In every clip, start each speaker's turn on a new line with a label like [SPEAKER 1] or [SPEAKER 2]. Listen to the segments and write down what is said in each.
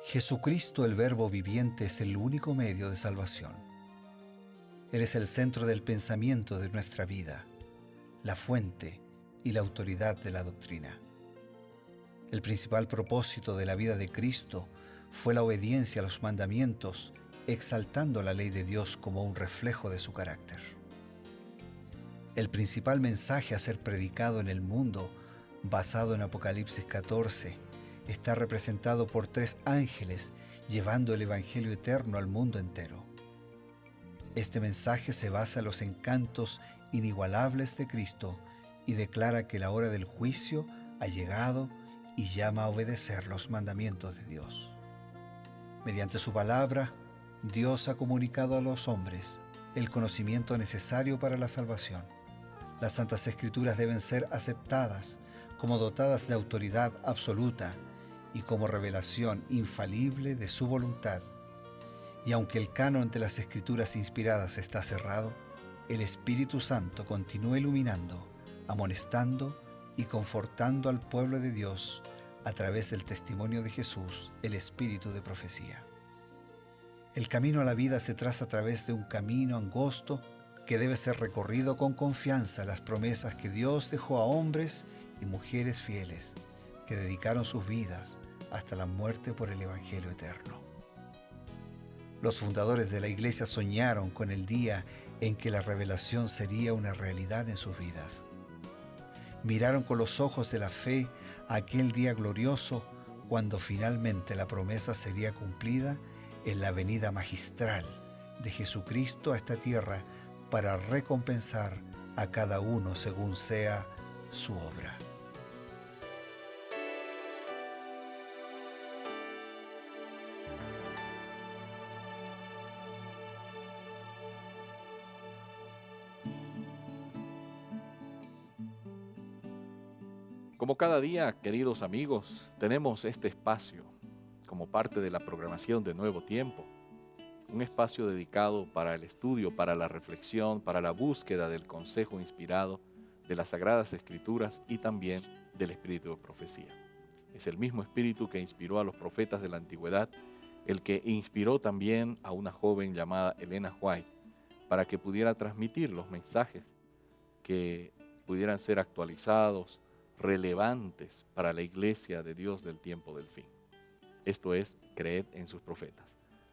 [SPEAKER 1] Jesucristo, el Verbo viviente, es el único medio de salvación. Él es el centro del pensamiento de nuestra vida, la fuente y la autoridad de la doctrina. El principal propósito de la vida de Cristo fue la obediencia a los mandamientos, exaltando la ley de Dios como un reflejo de su carácter. El principal mensaje a ser predicado en el mundo, basado en Apocalipsis 14, está representado por 3 ángeles llevando el Evangelio eterno al mundo entero. Este mensaje se basa en los encantos inigualables de Cristo y declara que la hora del juicio ha llegado y llama a obedecer los mandamientos de Dios. Mediante su palabra, Dios ha comunicado a los hombres el conocimiento necesario para la salvación. Las Santas Escrituras deben ser aceptadas como dotadas de autoridad absoluta y como revelación infalible de su voluntad. Y aunque el canon de las Escrituras inspiradas está cerrado, el Espíritu Santo continúa iluminando, amonestando y confortando al pueblo de Dios a través del testimonio de Jesús, el Espíritu de profecía. El camino a la vida se traza a través de un camino angosto que debe ser recorrido con confianza a las promesas que Dios dejó a hombres y mujeres fieles que dedicaron sus vidas hasta la muerte por el Evangelio eterno. Los fundadores de la Iglesia soñaron con el día en que la revelación sería una realidad en sus vidas. Miraron con los ojos de la fe a aquel día glorioso cuando finalmente la promesa sería cumplida en la venida magistral de Jesucristo a esta tierra para recompensar a cada uno según sea su obra.
[SPEAKER 2] Como cada día, queridos amigos, tenemos este espacio como parte de la programación de Nuevo Tiempo, un espacio dedicado para el estudio, para la reflexión, para la búsqueda del consejo inspirado de las Sagradas Escrituras y también del Espíritu de Profecía. Es el mismo Espíritu que inspiró a los profetas de la antigüedad, el que inspiró también a una joven llamada Elena White para que pudiera transmitir los mensajes que pudieran ser actualizados, relevantes para la Iglesia de Dios del tiempo del fin. Esto es, creed en sus profetas.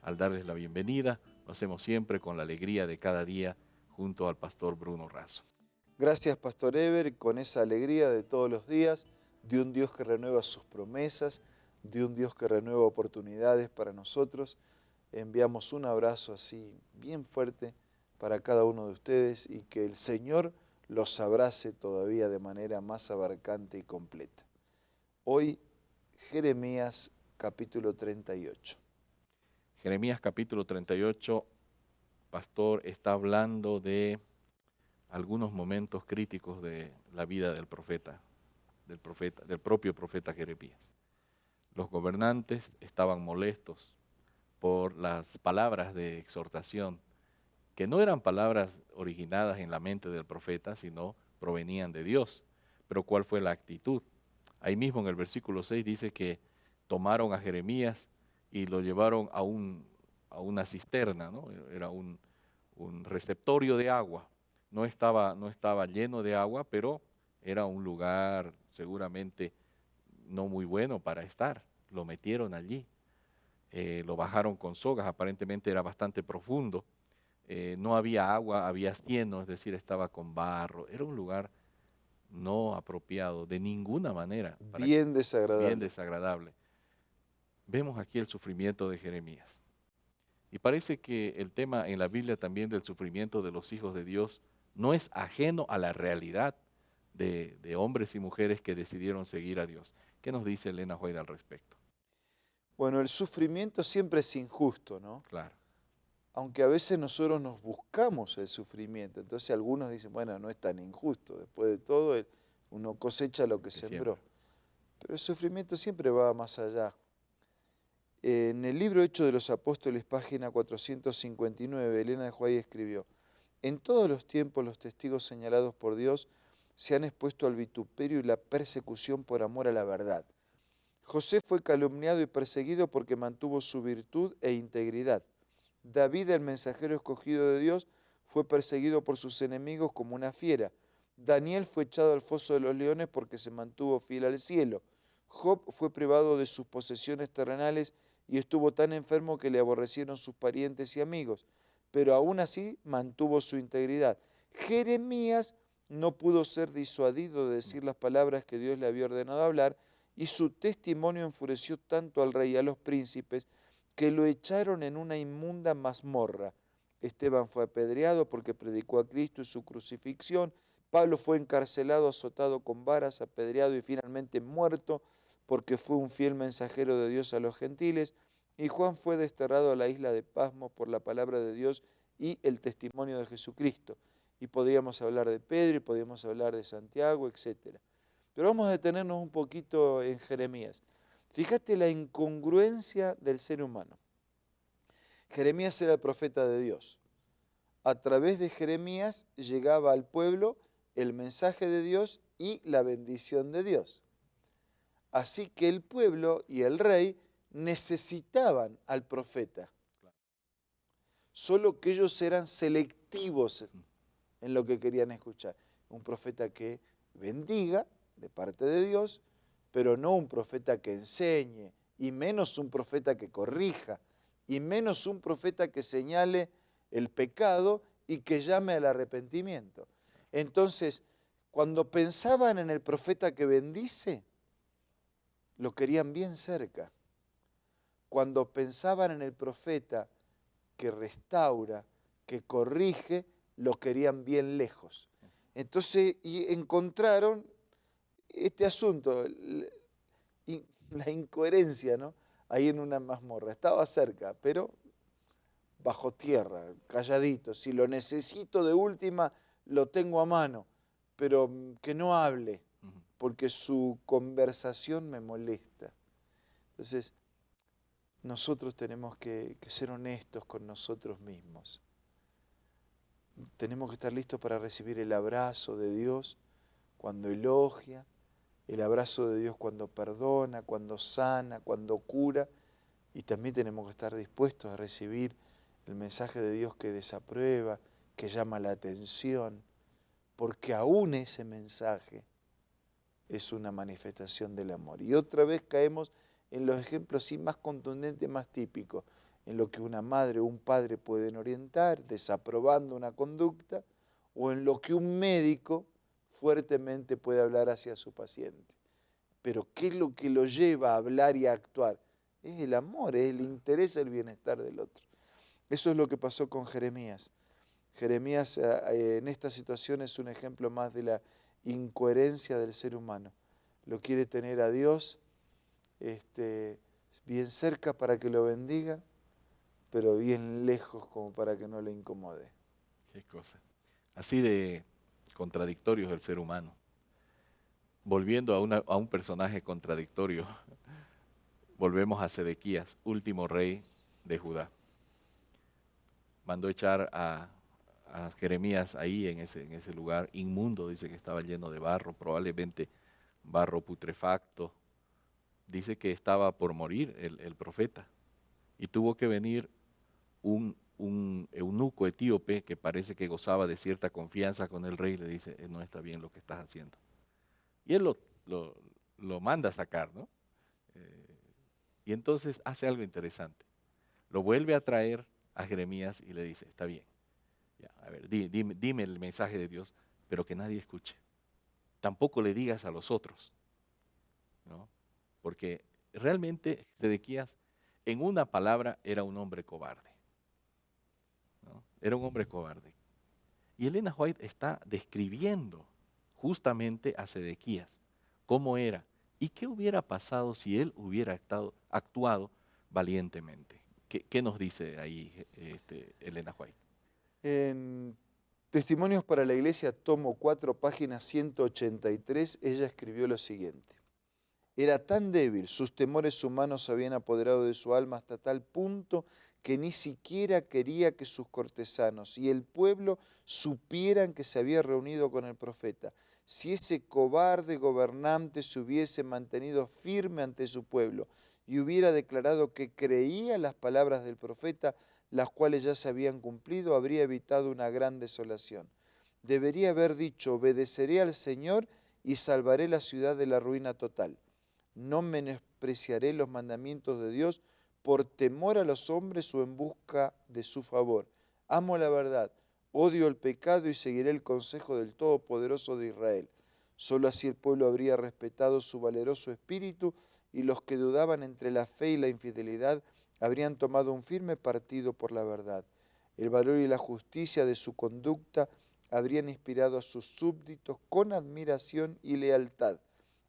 [SPEAKER 2] Al darles la bienvenida, lo hacemos siempre con la alegría de cada día junto al pastor Bruno Razo.
[SPEAKER 3] Gracias, Pastor Eber, con esa alegría de todos los días, de un Dios que renueva sus promesas, de un Dios que renueva oportunidades para nosotros. Enviamos un abrazo así bien fuerte para cada uno de ustedes y que el Señor los abrace todavía de manera más abarcante y completa. Hoy, Jeremías capítulo 38.
[SPEAKER 2] Jeremías capítulo 38, pastor, está hablando de algunos momentos críticos de la vida del propio profeta Jeremías. Los gobernantes estaban molestos por las palabras de exhortación, que no eran palabras originadas en la mente del profeta, sino provenían de Dios. Pero ¿cuál fue la actitud? Ahí mismo en el versículo 6 dice que tomaron a Jeremías y lo llevaron a una cisterna, ¿no? Era un receptorio de agua. No estaba lleno de agua, pero era un lugar seguramente no muy bueno para estar. Lo metieron allí, lo bajaron con sogas, aparentemente era bastante profundo. No había agua, había cieno, es decir, estaba con barro. Era un lugar no apropiado de ninguna manera.
[SPEAKER 3] Bien desagradable.
[SPEAKER 2] Bien desagradable. Vemos aquí el sufrimiento de Jeremías. Y parece que el tema en la Biblia también del sufrimiento de los hijos de Dios no es ajeno a la realidad de hombres y mujeres que decidieron seguir a Dios. ¿Qué nos dice Elena White al respecto?
[SPEAKER 3] Bueno, el sufrimiento siempre es injusto, ¿no?
[SPEAKER 2] Claro.
[SPEAKER 3] Aunque a veces nosotros nos buscamos el sufrimiento. Entonces algunos dicen, bueno, no es tan injusto. Después de todo, uno cosecha lo que sembró. Pero el sufrimiento siempre va más allá. En el libro Hechos de los Apóstoles, página 459, Elena de White escribió: en todos los tiempos los testigos señalados por Dios se han expuesto al vituperio y la persecución por amor a la verdad. José fue calumniado y perseguido porque mantuvo su virtud e integridad. David, el mensajero escogido de Dios, fue perseguido por sus enemigos como una fiera. Daniel fue echado al foso de los leones porque se mantuvo fiel al cielo. Job fue privado de sus posesiones terrenales y estuvo tan enfermo que le aborrecieron sus parientes y amigos, pero aún así mantuvo su integridad. Jeremías no pudo ser disuadido de decir las palabras que Dios le había ordenado hablar, y su testimonio enfureció tanto al rey y a los príncipes que lo echaron en una inmunda mazmorra. Esteban fue apedreado porque predicó a Cristo y su crucifixión. Pablo fue encarcelado, azotado con varas, apedreado y finalmente muerto porque fue un fiel mensajero de Dios a los gentiles. Y Juan fue desterrado a la isla de Pasmos por la palabra de Dios y el testimonio de Jesucristo. Y podríamos hablar de Pedro y podríamos hablar de Santiago, etc. Pero vamos a detenernos un poquito en Jeremías. Fíjate la incongruencia del ser humano. Jeremías era el profeta de Dios. A través de Jeremías llegaba al pueblo el mensaje de Dios y la bendición de Dios. Así que el pueblo y el rey necesitaban al profeta. Solo que ellos eran selectivos en lo que querían escuchar. Un profeta que bendiga de parte de Dios, pero no un profeta que enseñe, y menos un profeta que corrija, y menos un profeta que señale el pecado y que llame al arrepentimiento. Entonces, cuando pensaban en el profeta que bendice, lo querían bien cerca. Cuando pensaban en el profeta que restaura, que corrige, lo querían bien lejos. Entonces, y encontraron este asunto, la incoherencia, ¿no? Ahí en una mazmorra. Estaba cerca, pero bajo tierra, calladito. Si lo necesito de última, lo tengo a mano, pero que no hable, porque su conversación me molesta. Entonces, nosotros tenemos que ser honestos con nosotros mismos. Tenemos que estar listos para recibir el abrazo de Dios cuando elogia, el abrazo de Dios cuando perdona, cuando sana, cuando cura, y también tenemos que estar dispuestos a recibir el mensaje de Dios que desaprueba, que llama la atención, porque aún ese mensaje es una manifestación del amor. Y otra vez caemos en los ejemplos sí más contundentes, más típicos, en lo que una madre o un padre pueden orientar, desaprobando una conducta, o en lo que un médico fuertemente puede hablar hacia su paciente. Pero ¿qué es lo que lo lleva a hablar y a actuar? Es el amor, es el interés, el bienestar del otro. Eso es lo que pasó con Jeremías. Jeremías en esta situación es un ejemplo más de la incoherencia del ser humano. Lo quiere tener a Dios bien cerca para que lo bendiga, pero bien lejos como para que no le incomode.
[SPEAKER 2] Qué cosa. Así de contradictorio es el ser humano. Volviendo a un personaje contradictorio, volvemos a Sedequías, último rey de Judá. Mandó echar a Jeremías ahí en ese lugar inmundo, dice que estaba lleno de barro, probablemente barro putrefacto. Dice que estaba por morir el profeta y tuvo que venir un eunuco etíope que parece que gozaba de cierta confianza con el rey y le dice, no está bien lo que estás haciendo. Y él lo manda a sacar, ¿no? Y entonces hace algo interesante. Lo vuelve a traer a Jeremías y le dice, está bien, ya, a ver, dime el mensaje de Dios, pero que nadie escuche. Tampoco le digas a los otros, ¿no? Porque realmente Sedequías, en una palabra, era un hombre cobarde, ¿no? Era un hombre cobarde. Y Elena White está describiendo justamente a Sedequías, cómo era y qué hubiera pasado si él hubiera actuado valientemente. ¿Qué nos dice ahí Elena White?
[SPEAKER 3] En Testimonios para la Iglesia, tomo 4, página 183, ella escribió lo siguiente. Era tan débil, sus temores humanos se habían apoderado de su alma hasta tal punto que ni siquiera quería que sus cortesanos y el pueblo supieran que se había reunido con el profeta. si ese cobarde gobernante se hubiese mantenido firme ante su pueblo y hubiera declarado que creía las palabras del profeta, las cuales ya se habían cumplido, habría evitado una gran desolación. Debería haber dicho: obedeceré al Señor y salvaré la ciudad de la ruina total. No menospreciaré los mandamientos de Dios por temor a los hombres o en busca de su favor. Amo la verdad, odio el pecado y seguiré el consejo del Todopoderoso de Israel. Solo así el pueblo habría respetado su valeroso espíritu y los que dudaban entre la fe y la infidelidad habrían tomado un firme partido por la verdad. El valor y la justicia de su conducta habrían inspirado a sus súbditos con admiración y lealtad.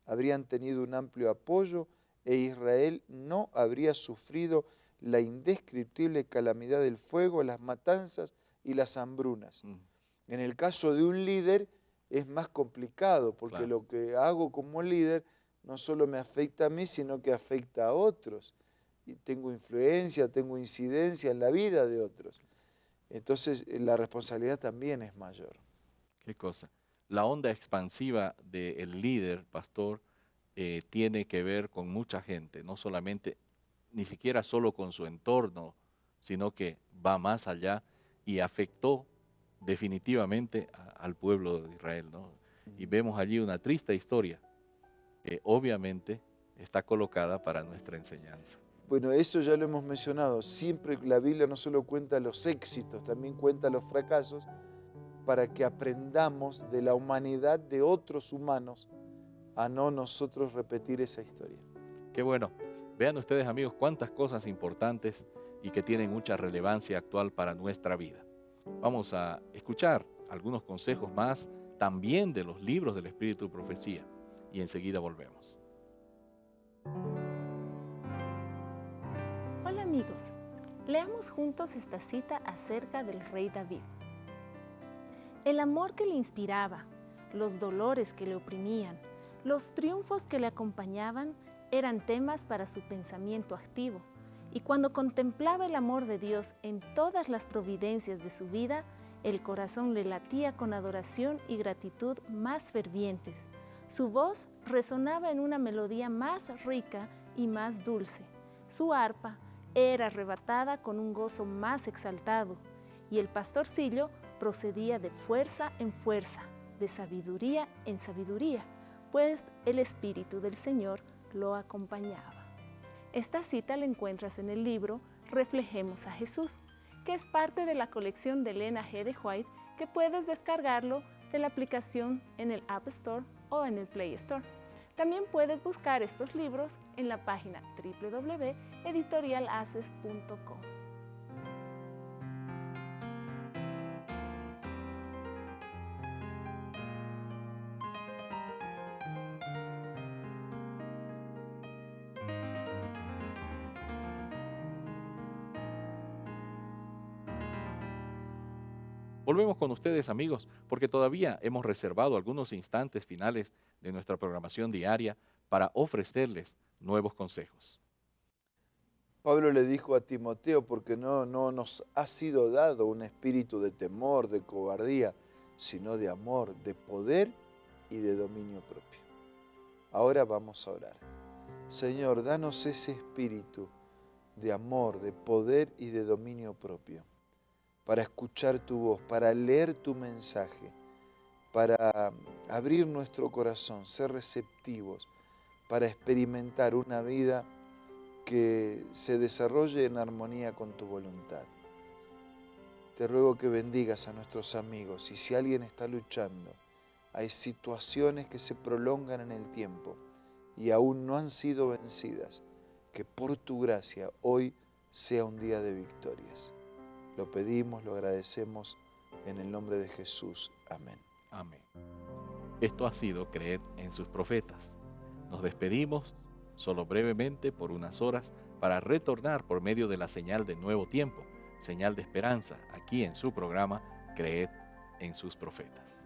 [SPEAKER 3] Habrían tenido un amplio apoyo e Israel no habría sufrido la indescriptible calamidad del fuego, las matanzas y las hambrunas. En el caso de un líder es más complicado, porque
[SPEAKER 2] Claro.
[SPEAKER 3] lo que hago como líder no solo me afecta a mí, sino que afecta a otros. Y tengo influencia, tengo incidencia en la vida de otros. Entonces la responsabilidad también es mayor.
[SPEAKER 2] Qué cosa. La onda expansiva del líder, pastor, tiene que ver con mucha gente, no solamente, ni siquiera solo con su entorno, sino que va más allá y afectó definitivamente al pueblo de Israel, ¿no? Y vemos allí una triste historia que obviamente está colocada para nuestra enseñanza.
[SPEAKER 3] Bueno, eso ya lo hemos mencionado. Siempre la Biblia no solo cuenta los éxitos, también cuenta los fracasos, para que aprendamos de la humanidad de otros humanos a no nosotros repetir esa historia.
[SPEAKER 2] Qué bueno. Vean ustedes, amigos, cuántas cosas importantes y que tienen mucha relevancia actual para nuestra vida. Vamos a escuchar algunos consejos más también de los libros del Espíritu y Profecía y enseguida volvemos.
[SPEAKER 4] Hola amigos, leamos juntos esta cita acerca del rey David. El amor que le inspiraba, los dolores que le oprimían, los triunfos que le acompañaban eran temas para su pensamiento activo, y cuando contemplaba el amor de Dios en todas las providencias de su vida, el corazón le latía con adoración y gratitud más fervientes. Su voz resonaba en una melodía más rica y más dulce. Su arpa era arrebatada con un gozo más exaltado, y el pastorcillo procedía de fuerza en fuerza, de sabiduría en sabiduría, pues el Espíritu del Señor lo acompañaba. Esta cita la encuentras en el libro Reflejemos a Jesús, que es parte de la colección de Elena G. de White, que puedes descargarlo de la aplicación en el App Store o en el Play Store. También puedes buscar estos libros en la página www.editorialaces.com.
[SPEAKER 2] Volvemos con ustedes, amigos, porque todavía hemos reservado algunos instantes finales de nuestra programación diaria para ofrecerles nuevos consejos.
[SPEAKER 3] Pablo le dijo a Timoteo: porque no nos ha sido dado un espíritu de temor, de cobardía, sino de amor, de poder y de dominio propio. Ahora vamos a orar. Señor, danos ese espíritu de amor, de poder y de dominio propio, para escuchar tu voz, para leer tu mensaje, para abrir nuestro corazón, ser receptivos, para experimentar una vida que se desarrolle en armonía con tu voluntad. Te ruego que bendigas a nuestros amigos, y si alguien está luchando, hay situaciones que se prolongan en el tiempo y aún no han sido vencidas, que por tu gracia hoy sea un día de victorias. Lo pedimos, lo agradecemos en el nombre de Jesús. Amén.
[SPEAKER 2] Amén. Esto ha sido Creed en sus profetas. Nos despedimos solo brevemente por unas horas para retornar por medio de la señal de Nuevo Tiempo, señal de esperanza, aquí en su programa Creed en sus profetas.